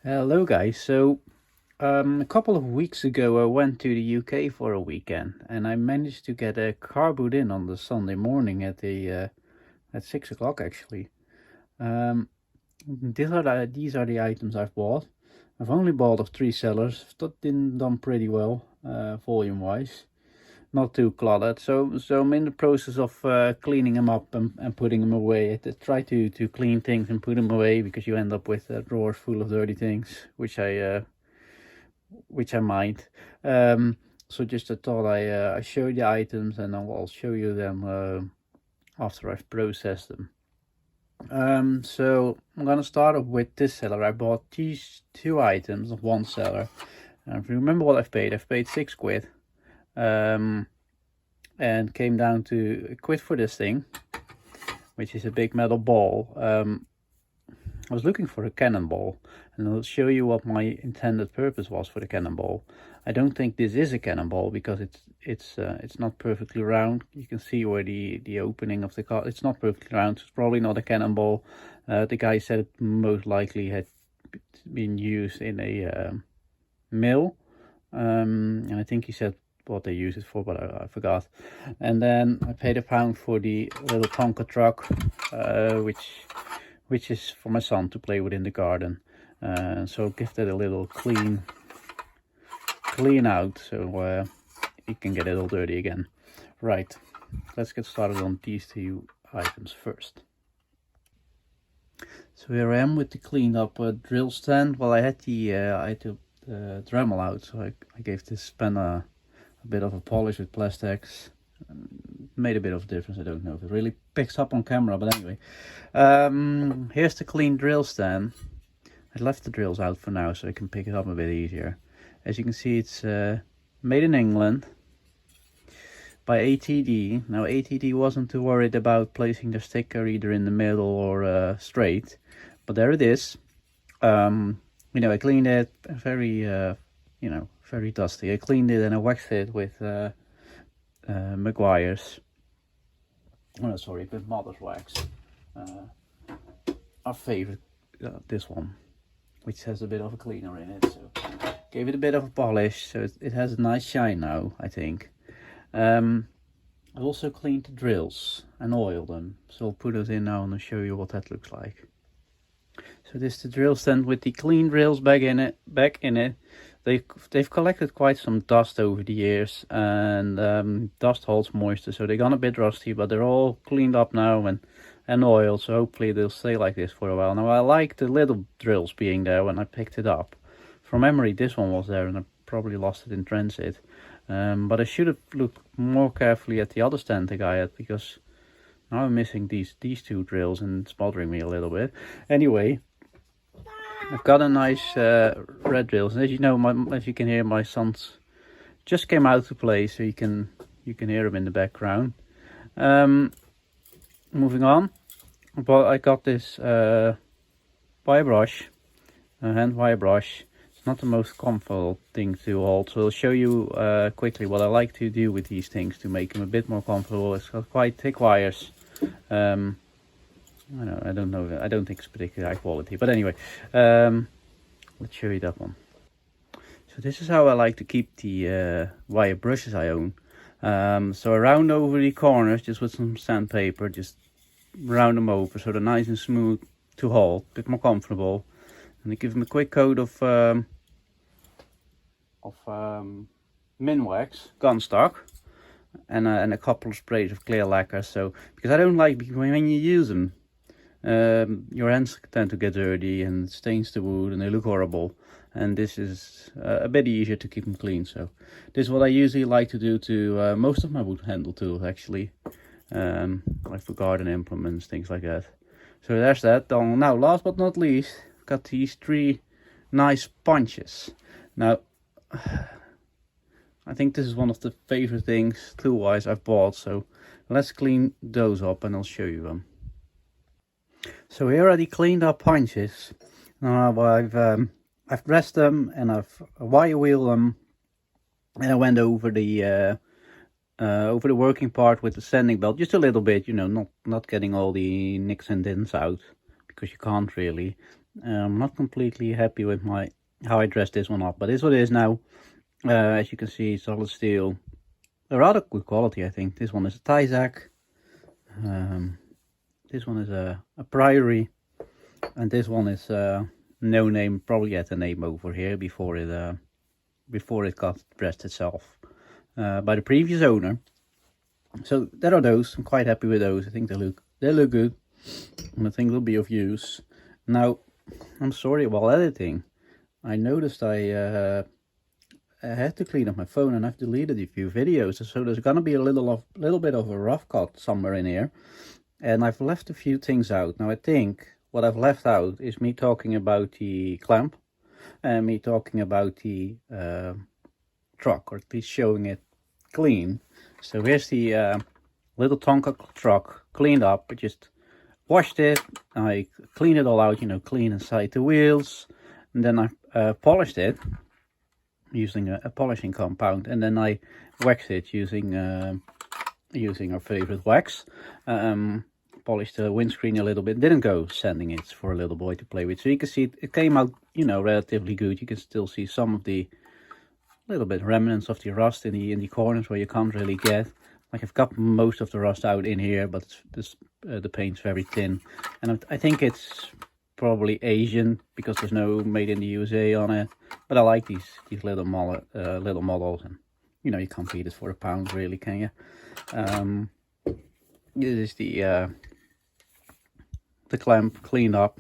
Hello guys, a couple of weeks ago I went to the UK for a weekend and I managed to get a car boot in on the Sunday morning at 6 o'clock actually. Um, these are the items I've bought. I've only bought of 3 sellers. That didn't done pretty well, volume wise. Not too cluttered. So I'm in the process of cleaning them up and putting them away. I try to clean things and put them away because you end up with drawers full of dirty things, which I mind. So just I thought I show you the items and I'll show you them after I've processed them. So I'm gonna start off with this seller. I bought these 2 items of 1 seller. And if you remember what I've paid 6 quid. And came down to a quid for this thing, which is a big metal ball. I was looking for a cannonball, and I'll show you what my intended purpose was for the cannonball. I don't think this is a cannonball because it's not perfectly round. You can see where the opening of the car, it's not perfectly round. It's probably not a cannonball. The guy said it most likely had been used in a mill, and I think he said what they use it for, but I forgot. And then I paid £1 for the little Tonka truck, which is for my son to play with in the garden. So give that a little clean out, so he can get it all dirty again. Right, let's get started on these 2 items first. So here I am with the cleaned up drill stand. Well, I had the Dremel out, so I gave this pen a bit of a polish with plastics. Made a bit of a difference. I don't know if it really picks up on camera, but anyway. Here's the clean drill stand. I left the drills out for now so I can pick it up a bit easier. As you can see, it's made in England by ATD. Now ATD wasn't too worried about placing the sticker either in the middle or straight, but there it is. I cleaned it very very dusty. I cleaned it and I waxed it with Maguire's. Oh no, sorry, with Mother's Wax. Our favorite, this one, which has a bit of a cleaner in it. So gave it a bit of a polish, so it has a nice shine now, I think. I've also cleaned the drills and oiled them, so I'll put those in now and I'll show you what that looks like. So this is the drill stand with the clean drills back in it. They've collected quite some dust over the years, and dust holds moisture, so they're gone a bit rusty, but they're all cleaned up now and oiled, so hopefully they'll stay like this for a while. Now I like the little drills being there when I picked it up. From memory this one was there and I probably lost it in transit, but I should have looked more carefully at the other stand the guy had, because now I'm missing these 2 drills and it's bothering me a little bit. Anyway, I've got a nice red drills, and as you know, as you can hear, my sons just came out to play, so you can hear them in the background. Moving on, but I got this wire brush, a hand wire brush. It's not the most comfortable thing to hold, so I'll show you quickly what I like to do with these things to make them a bit more comfortable. It's got quite thick wires. I don't know. I don't think it's particularly high quality, but anyway, let's show you that one. So this is how I like to keep the wire brushes I own. So I round over the corners just with some sandpaper, just round them over so they're nice and smooth to hold, a bit more comfortable, and I give them a quick coat of Minwax gun stock, and a couple of sprays of clear lacquer. So because I don't like, when you use them, your hands tend to get dirty and it stains the wood and they look horrible, and this is a bit easier to keep them clean. So this is what I usually like to do to most of my wood handle tools, actually, like for garden implements, things like that. So there's that done. Now last but not least, I've got these 3 nice punches. Now I think this is one of the favorite things tool wise I've bought, so let's clean those up and I'll show you them. So here are the cleaned up punches. Now I've dressed them and I've wire wheeled them, and I went over the working part with the sanding belt just a little bit, not getting all the nicks and dents out, because you can't really. I'm not completely happy with how I dressed this one up, but this is what it is now. As you can see, solid steel. A rather good quality, I think. This one is a Tyzac. This one is a Priory, and this one is no name. Probably had a name over here before it got dressed itself by the previous owner. So there are those. I'm quite happy with those. I think they look good, and I think they'll be of use. Now, I'm sorry, while editing, I noticed I had to clean up my phone, and I've deleted a few videos. So there's gonna be a little bit of a rough cut somewhere in here, and I've left a few things out. Now I think what I've left out is me talking about the clamp, and me talking about the truck, or at least showing it clean. So here's the little Tonka truck cleaned up. I just washed it, I cleaned it all out, you know, clean inside the wheels, and then I polished it using a polishing compound, and then I waxed it using our favorite wax. Polished the windscreen a little bit, didn't go sanding it for a little boy to play with. So you can see it came out, you know, relatively good. You can still see some of the little bit remnants of the rust in the corners where you can't really get. Like, I've got most of the rust out in here, but the paint's very thin, and I think it's probably Asian because there's no made in the USA on it. But I like these little models, and you know, you can't beat it for £1, really, can you? This is the clamp cleaned up,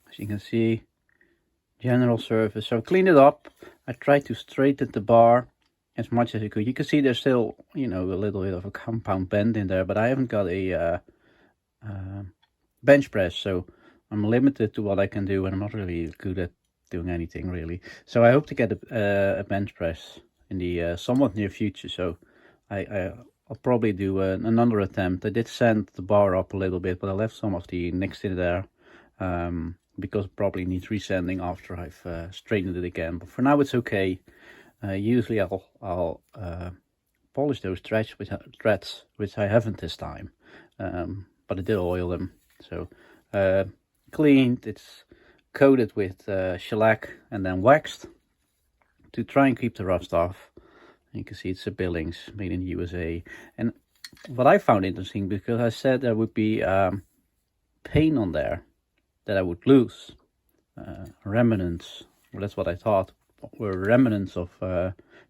as you can see. General surface. So I cleaned it up. I tried to straighten the bar as much as I could. You can see there's still, you know, a little bit of a compound bend in there, but I haven't got a bench press, so I'm limited to what I can do, and I'm not really good at doing anything really. So I hope to get a bench press in the somewhat near future. So I'll probably do another attempt. I did sand the bar up a little bit, but I left some of the nicks in there because it probably needs resanding after I've straightened it again. But for now it's okay. Usually I'll polish those threads, which I haven't this time, but I did oil them. So cleaned, it's coated with shellac and then waxed to try and keep the rust off. You can see it's a Billings, made in the USA. And what I found interesting, because I said there would be paint on there that I would lose, remnants, well, that's what I thought were remnants of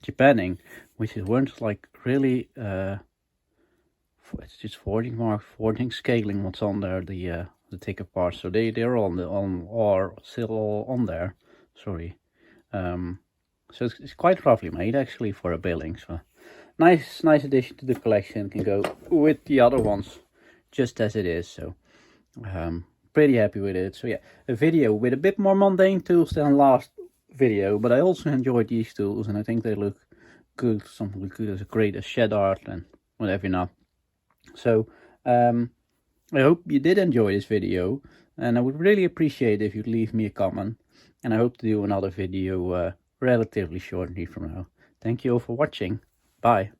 Japanning, which weren't like really, it's just forging, scaling what's on there, the thicker parts. So they're still all on there. Sorry. So it's quite roughly made actually for a Billings. So nice addition to the collection. Can go with the other ones just as it is. So pretty happy with it. So yeah, a video with a bit more mundane tools than last video, but I also enjoyed these tools, and I think they look good. Something look good as great as shed art and whatever not. So I hope you did enjoy this video, and I would really appreciate if you'd leave me a comment, and I hope to do another video relatively shortly from now. Thank you all for watching. Bye.